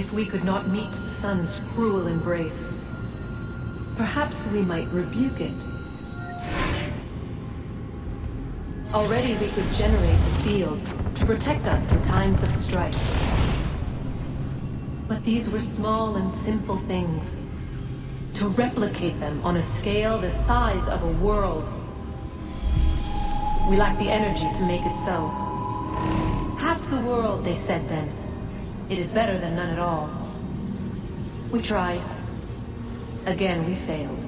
if we could not meet the sun's cruel embrace, perhaps we might rebuke it. Already we could generate the fields to protect us in times of strife. But these were small and simple things. To replicate them on a scale the size of a world, we lack the energy to make it so. Half the world, they said then. It is better than none at all. We tried. Again, we failed.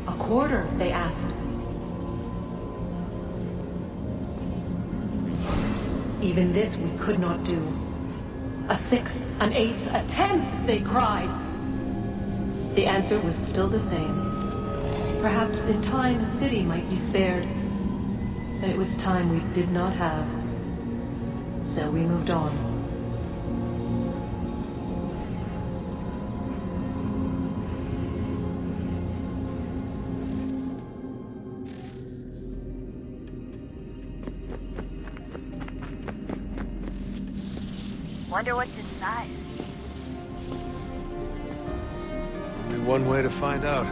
A quarter, they asked. Even this we could not do. A sixth, an eighth, a tenth, they cried. The answer was still the same. Perhaps in time a city might be spared. But it was time we did not have. So we moved on. Wonder what's inside. Only one way to find out.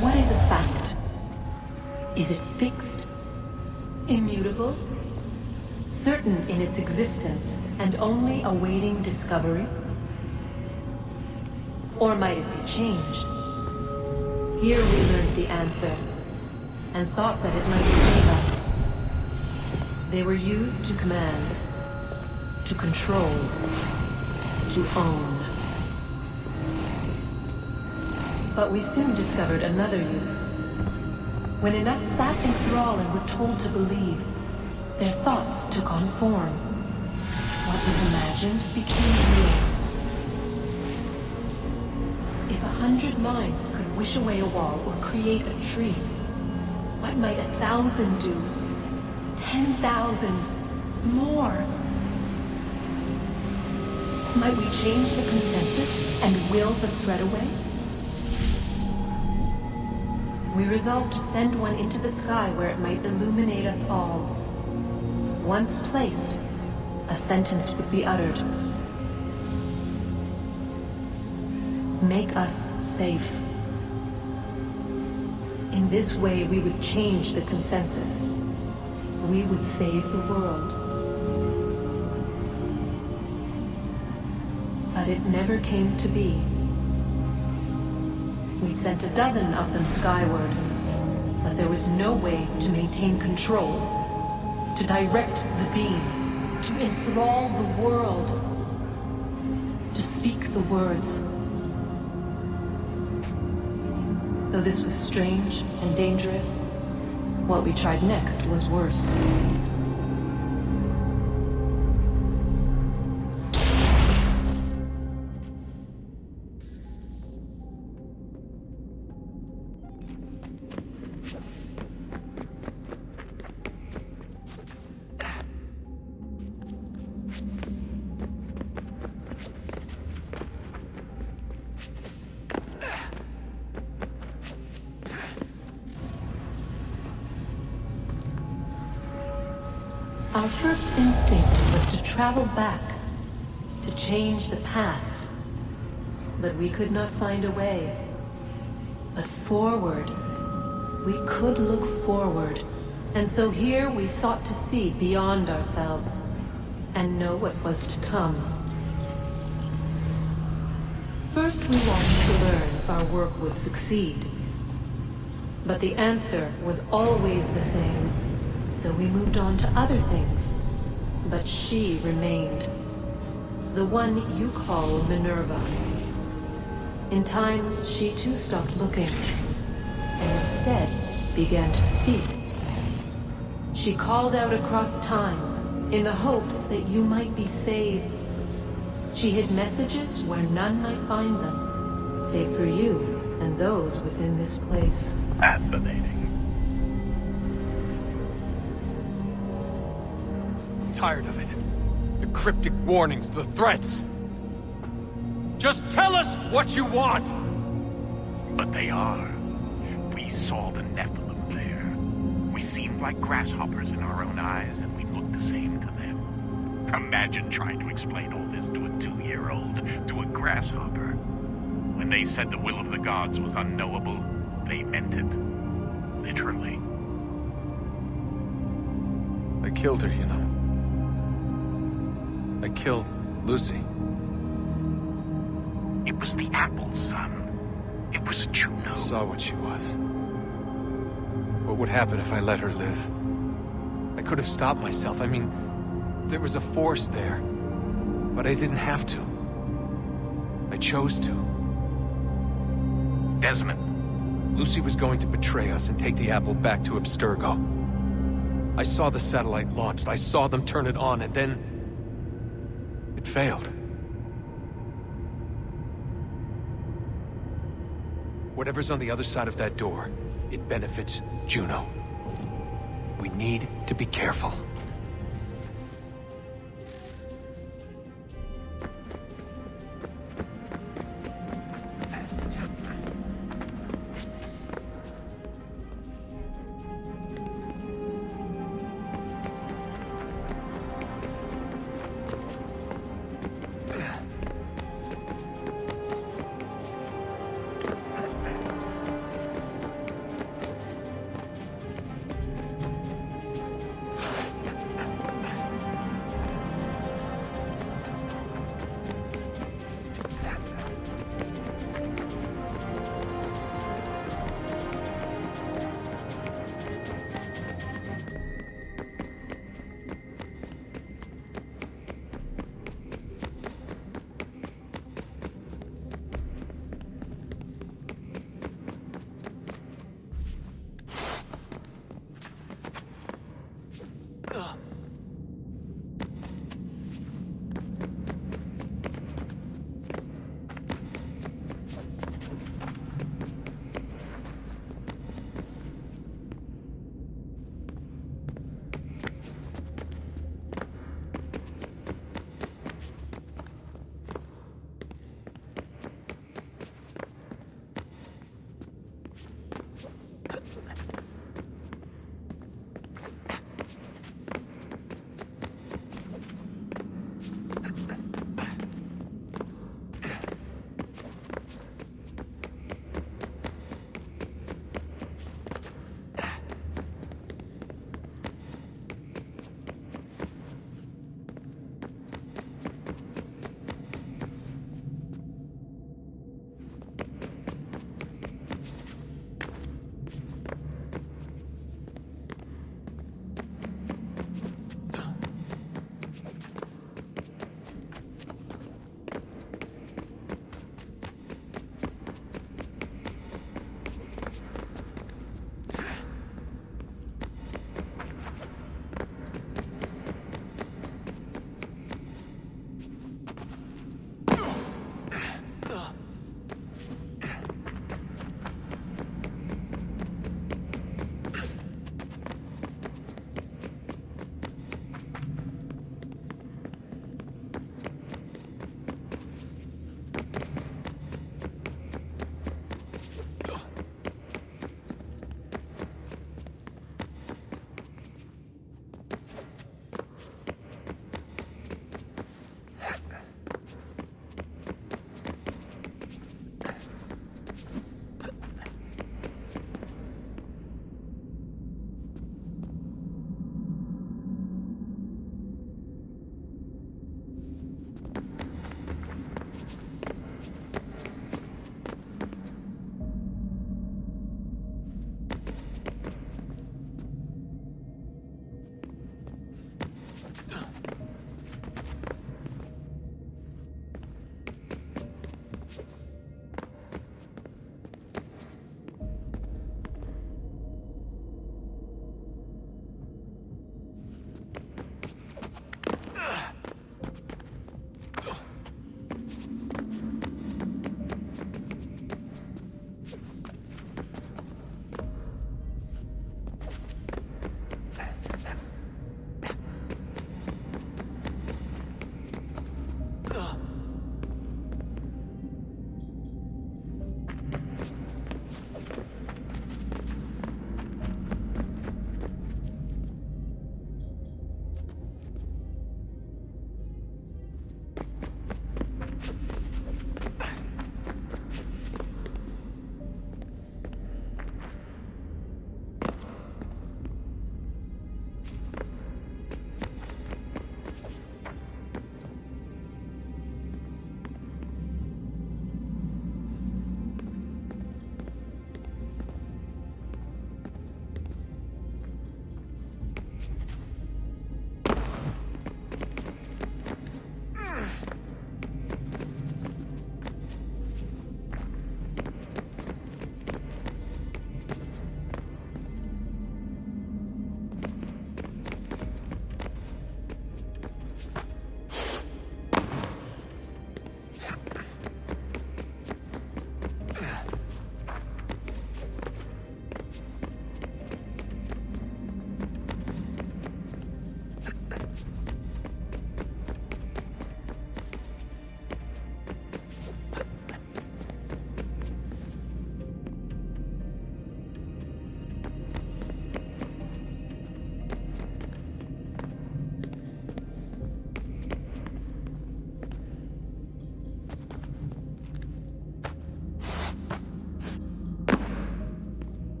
What is a fact? Is it fixed? Immutable? Certain in its existence and only awaiting discovery? Or might it be changed? Here we learned the answer, and thought that it might save us. They were used to command, to control, to own. But we soon discovered another use. When enough sat in thrall and were told to believe, their thoughts took on form. What was imagined became real. If 100 minds could wish away a wall or create a tree, what might 1,000 do? 10,000? More? Might we change the consensus and will the threat away? We resolved to send one into the sky where it might illuminate us all. Once placed, a sentence would be uttered. Make us safe. In this way, we would change the consensus. We would save the world. But it never came to be. We sent a dozen of them skyward, but there was no way to maintain control, to direct the beam, to enthrall the world, to speak the words. Though this was strange and dangerous, what we tried next was worse. Our first instinct was to travel back, to change the past. But we could not find a way. But forward, we could look forward. And so here we sought to see beyond ourselves, and know what was to come. First we wanted to learn if our work would succeed. But the answer was always the same. So we moved on to other things. But she remained. The one you call Minerva. In time, she too stopped looking. And instead began to speak. She called out across time, in the hopes that you might be saved. She hid messages where none might find them, save for you and those within this place. Fascinating. Tired of it. The cryptic warnings, the threats. Just tell us what you want! But they are. We saw the Nephilim there. We seemed like grasshoppers in our own eyes, and we looked the same to them. Imagine trying to explain all this to a 2-year-old, to a grasshopper. When they said the will of the gods was unknowable, they meant it. Literally. I killed her, you know. I killed Lucy. It was the apple, son. It was Juno. I saw what she was. What would happen if I let her live? I could have stopped myself. I mean, there was a force there. But I didn't have to. I chose to. Desmond. Lucy was going to betray us and take the apple back to Abstergo. I saw the satellite launched. I saw them turn it on, and then... it failed. Whatever's on the other side of that door, it benefits Juno. We need to be careful.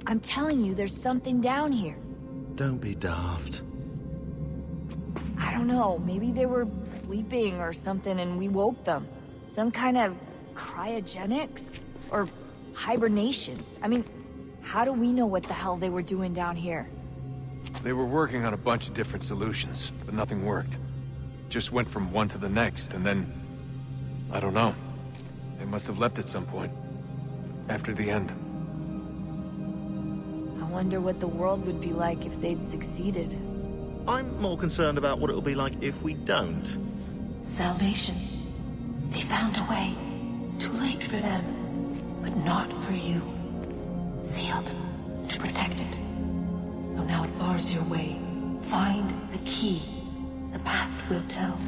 I'm telling you, there's something down here. Don't be daft. I don't know, maybe they were sleeping or something and we woke them. Some kind of cryogenics? Or hibernation. I mean, how do we know what the hell they were doing down here? They were working on a bunch of different solutions, but nothing worked. Just went from one to the next, and then... I don't know. They must have left at some point. After the end. I wonder what the world would be like if they'd succeeded. I'm more concerned about what it'll be like if we don't. Salvation. They found a way. Too late for them, but not for you. Sealed to protect it. Though now it bars your way. Find the key. The past will tell.